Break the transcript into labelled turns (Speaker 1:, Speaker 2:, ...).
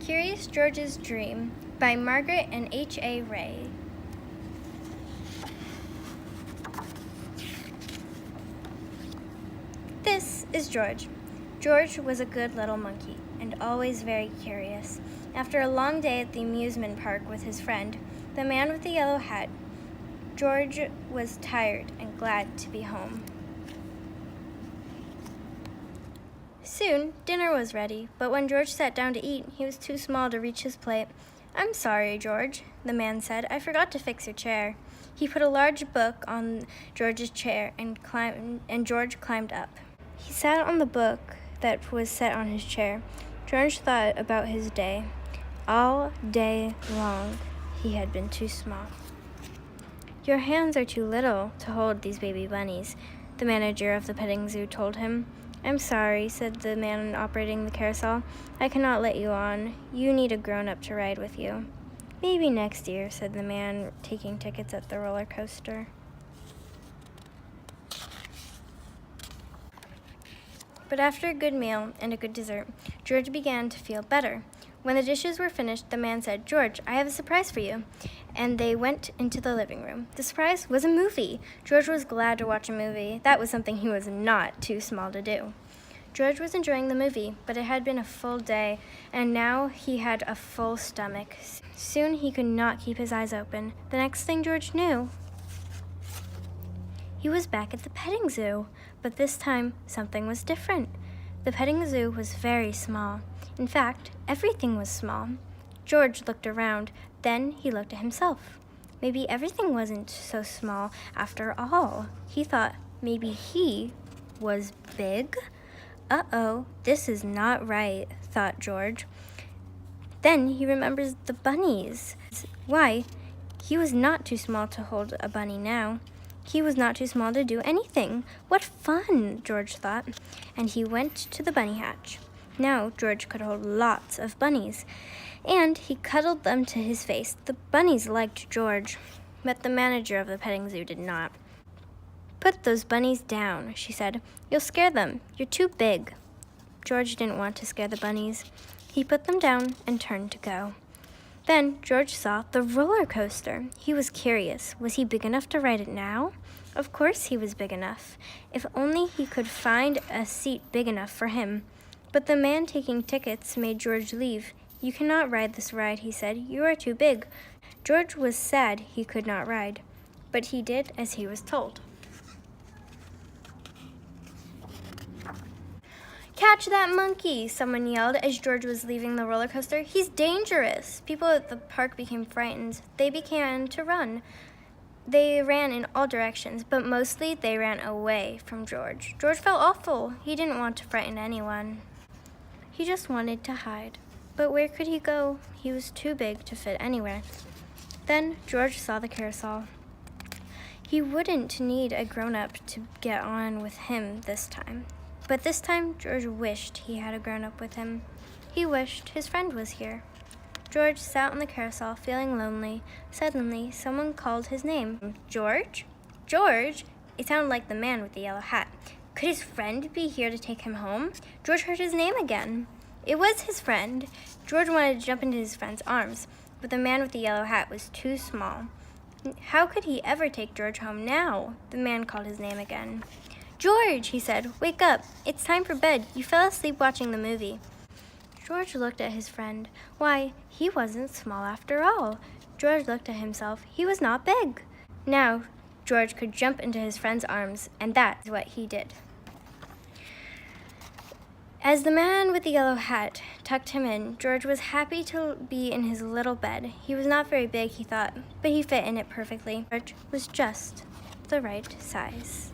Speaker 1: Curious George's Dream by Margaret and H.A. This is George. George was a good little monkey and always very curious. After a long day at the amusement park with his friend, the man with the yellow hat, George was tired and glad to be home. Soon, dinner was ready, but when George sat down to eat, he was too small to reach his plate. "I'm sorry, George," the man said. "I forgot to fix your chair." He put a large book on George's chair and George climbed up. He sat on the book that was set on his chair. George thought about his day. All day long, he had been too small. "Your hands are too little to hold these baby bunnies," the manager of the petting zoo told him. "I'm sorry," said the man operating the carousel. "I cannot let you on. You need a grown-up to ride with you." "Maybe next year," said the man taking tickets at the roller coaster. But after a good meal and a good dessert, George began to feel better. When the dishes were finished, the man said, "George, I have a surprise for you." And they went into the living room. The surprise was a movie. George was glad to watch a movie. That was something he was not too small to do. George was enjoying the movie, but it had been a full day, and now he had a full stomach. Soon he could not keep his eyes open. The next thing George knew, he was back at the petting zoo, but this time something was different. The petting zoo was very small. In fact, everything was small. George looked around, then he looked at himself. Maybe everything wasn't so small after all. He thought maybe he was big. Uh-oh, this is not right, thought George. Then he remembers the bunnies. Why, he was not too small to hold a bunny now. He was not too small to do anything. What fun, George thought, and he went to the bunny hatch. Now George could hold lots of bunnies, and he cuddled them to his face. The bunnies liked George, but the manager of the petting zoo did not. "Put those bunnies down," she said. "You'll scare them. You're too big." George didn't want to scare the bunnies. He put them down and turned to go. Then George saw the roller coaster. He was curious. Was he big enough to ride it now? Of course he was big enough. If only he could find a seat big enough for him. But the man taking tickets made George leave. "You cannot ride this ride," he said. "You are too big." George was sad he could not ride, but he did as he was told. "Catch that monkey!" someone yelled as George was leaving the roller coaster. "He's dangerous!" People at the park became frightened. They began to run. They ran in all directions, but mostly they ran away from George. George felt awful. He didn't want to frighten anyone. He just wanted to hide. But where could he go? He was too big to fit anywhere. Then George saw the carousel. He wouldn't need a grown-up to get on with him this time. But this time, George wished he had a grown-up with him. He wished his friend was here. George sat on the carousel, feeling lonely. Suddenly, someone called his name. "George? George?" It sounded like the man with the yellow hat. Could his friend be here to take him home? George heard his name again. It was his friend. George wanted to jump into his friend's arms, but the man with the yellow hat was too small. How could he ever take George home now? The man called his name again. "George," he said, "wake up. It's time for bed. You fell asleep watching the movie." George looked at his friend. Why, he wasn't small after all. George looked at himself. He was not big. Now, George could jump into his friend's arms, and that's what he did. As the man with the yellow hat tucked him in, George was happy to be in his little bed. He was not very big, he thought, but he fit in it perfectly. George was just the right size.